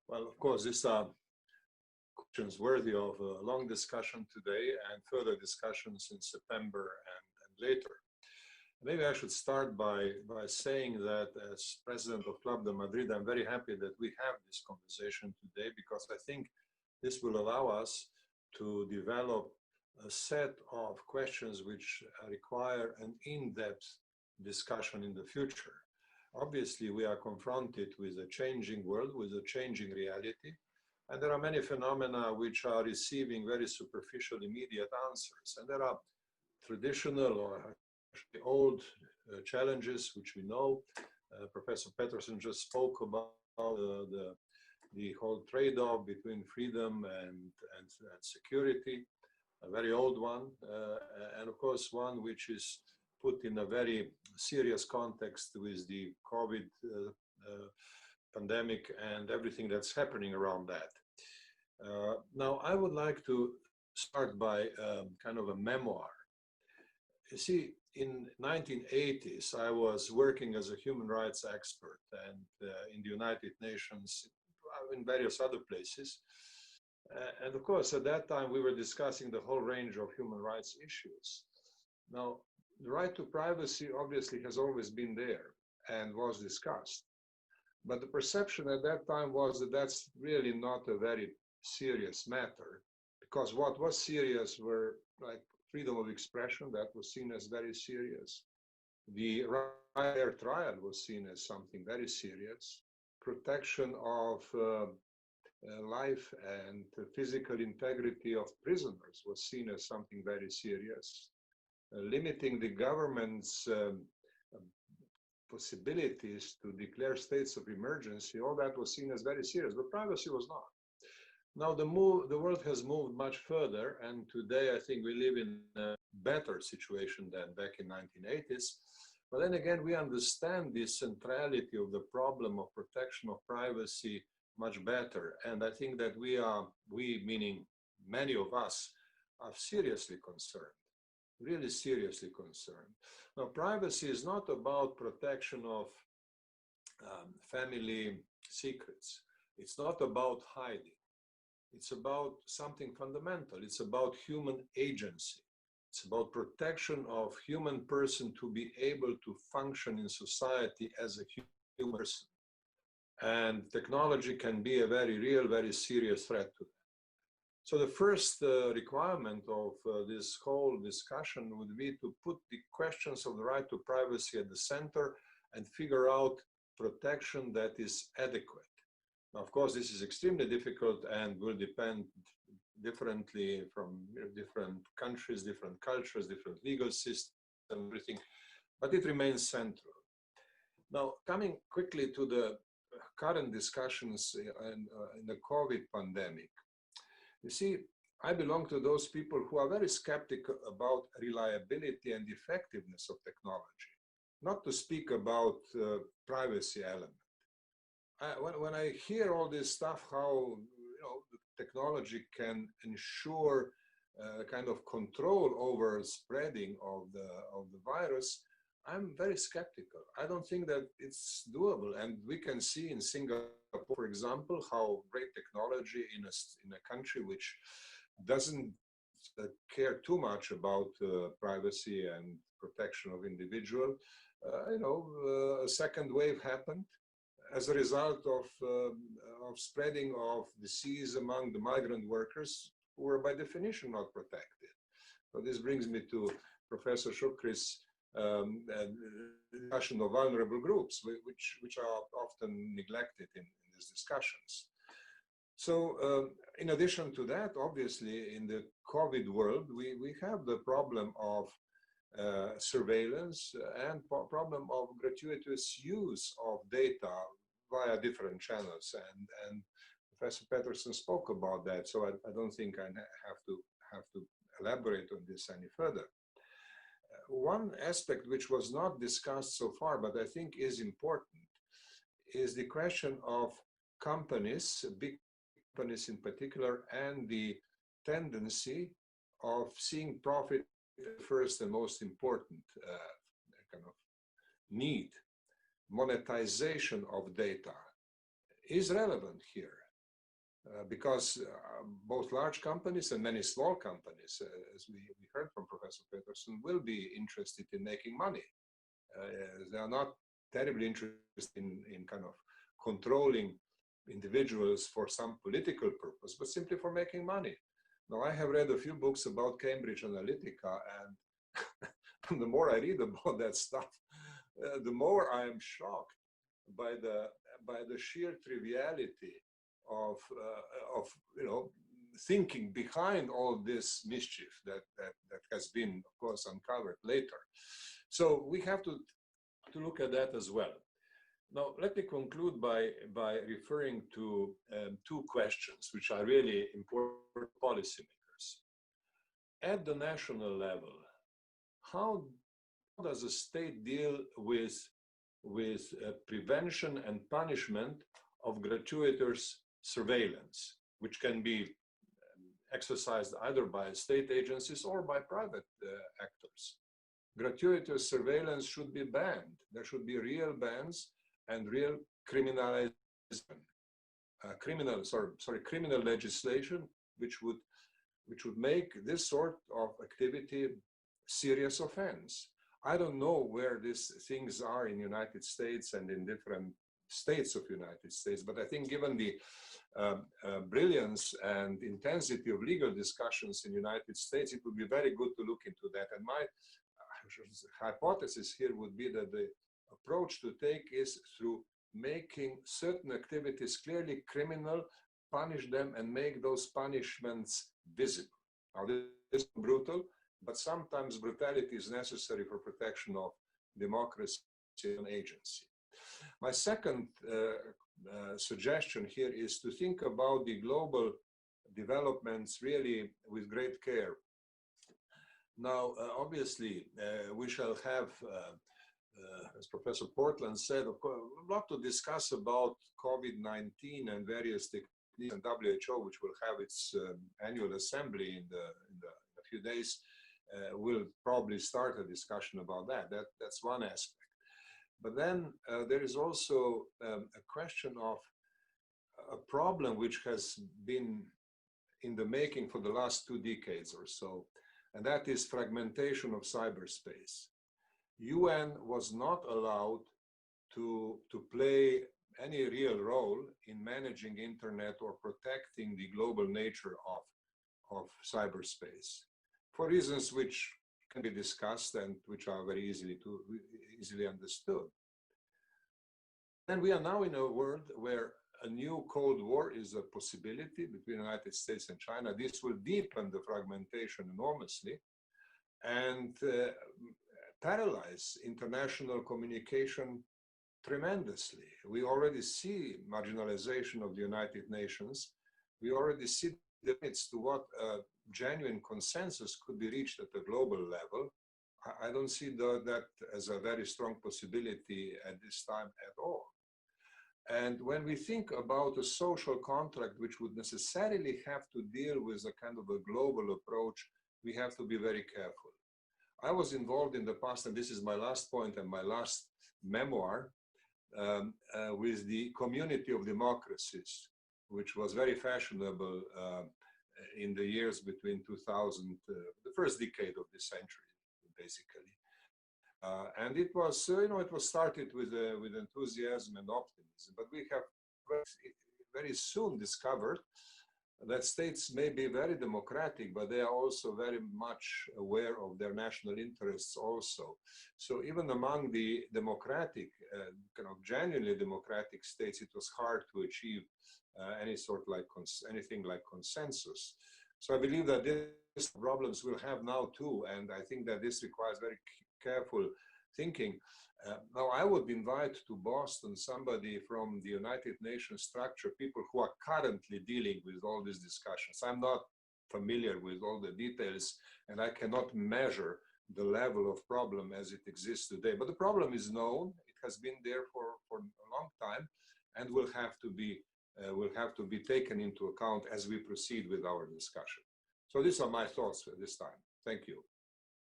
Well, of course, these are questions worthy of a long discussion today and further discussions in September and later. Maybe I should start by saying that as president of Club de Madrid, I'm very happy that we have this conversation today, because I think this will allow us to develop a set of questions which require an in-depth discussion in the future. Obviously, we are confronted with a changing world, with a changing reality, and there are many phenomena which are receiving very superficial, immediate answers. And there are traditional or old challenges which we know. Professor Peterson just spoke about the whole trade-off between freedom and security, a very old one, and of course one which is put in a very serious context with the COVID pandemic and everything that's happening around that. Now, I would like to start by kind of a memoir. You see, in 1980s, I was working as a human rights expert and in the United Nations, in various other places. And of course, at that time, we were discussing the whole range of human rights issues. Now, the right to privacy obviously has always been there and was discussed. But the perception at that time was that that's really not a very serious matter, because what was serious were like freedom of expression, that was seen as very serious. The right to trial was seen as something very serious. Protection of life and physical integrity of prisoners was seen as something very serious. Limiting the government's possibilities to declare states of emergency, all that was seen as very serious, but privacy was not. Now the world has moved much further, and today I think we live in a better situation than back in 1980s. But then again, we understand the centrality of the problem of protection of privacy much better. And I think that we meaning many of us, are seriously concerned, really seriously concerned. Now, privacy is not about protection of family secrets. It's not about hiding. It's about something fundamental. It's about human agency. It's about protection of human person to be able to function in society as a human person. And technology can be a very real, very serious threat to that. So the first requirement of this whole discussion would be to put the questions of the right to privacy at the center and figure out protection that is adequate. Now, of course, this is extremely difficult and will depend differently from different countries, different cultures, different legal systems, everything, but it remains central. Now, coming quickly to the current discussions in the COVID pandemic, you see, I belong to those people who are very skeptical about reliability and effectiveness of technology, not to speak about privacy element. When I hear all this stuff, how the technology can ensure kind of control over spreading of the virus, I'm very skeptical. I don't think that it's doable. And we can see in Singapore, for example, how great technology in a country which doesn't care too much about privacy and protection of individual, a second wave happened as a result of spreading of disease among the migrant workers who were by definition not protected. So this brings me to Professor Shukri's discussion of vulnerable groups, which are often neglected in these discussions. So in addition to that, obviously, in the COVID world, we have the problem of surveillance and problem of gratuitous use of data via different channels. And Professor Peterson spoke about that, so I don't think I have to elaborate on this any further. One aspect which was not discussed so far, but I think is important, is the question of companies, big companies in particular, and the tendency of seeing profit first and most important kind of need. Monetization of data is relevant here. because both large companies and many small companies, as we heard from Professor Peterson, will be interested in making money. They are not terribly interested in kind of controlling individuals for some political purpose, but simply for making money. Now, I have read a few books about Cambridge Analytica, and the more I read about that stuff, the more I am shocked by the sheer triviality of thinking behind all this mischief that has been, of course, uncovered later. So we have to look at that as well. Now, let me conclude by referring to two questions which are really important for policymakers. At the national level, how does a state deal with prevention and punishment of gratuitous surveillance, which can be exercised either by state agencies or by private actors? Gratuitous surveillance should be banned. There should be real bans and real criminal legislation which would make this sort of activity serious offense. I don't know where these things are in the United States and in different states of the United States, but I think given the brilliance and intensity of legal discussions in the United States, it would be very good to look into that. And my hypothesis here would be that the approach to take is through making certain activities clearly criminal, punish them, and make those punishments visible. Now, this is brutal, but sometimes brutality is necessary for protection of democracy and agency. My second suggestion here is to think about the global developments really with great care. Now, obviously, we shall have, as Professor Portland said, of course, a lot to discuss about COVID-19 and various techniques, and WHO, which will have its annual assembly in a few days, will probably start a discussion about that. That's one aspect. But then there is also a question of a problem which has been in the making for the last 2 decades or so, and that is fragmentation of cyberspace. UN was not allowed to play any real role in managing internet or protecting the global nature of cyberspace, for reasons which can be discussed and which are very easily understood. And we are now in a world where a new Cold War is a possibility between the United States and China. This will deepen the fragmentation enormously and paralyze international communication tremendously. We already see marginalization of the United Nations. We already see the limits to what genuine consensus could be reached at the global level. I don't see that as a very strong possibility at this time at all. And when we think about a social contract which would necessarily have to deal with a kind of a global approach, we have to be very careful. I was involved in the past, and this is my last point and my last memoir, with the Community of Democracies, which was very fashionable in the years between 2000, the first decade of this century, basically. And it was, it was started with enthusiasm and optimism, but we have very soon discovered that states may be very democratic, but they are also very much aware of their national interests also. So even among the democratic, kind of genuinely democratic states, it was hard to achieve anything like consensus. So I believe that these problems we'll have now too, and I think that this requires very careful thinking. Now, I would invite to Boston somebody from the United Nations structure, people who are currently dealing with all these discussions. I'm not familiar with all the details, and I cannot measure the level of problem as it exists today. But the problem is known. It has been there for a long time, and will have to be taken into account as we proceed with our discussion. So these are my thoughts at this time. Thank you.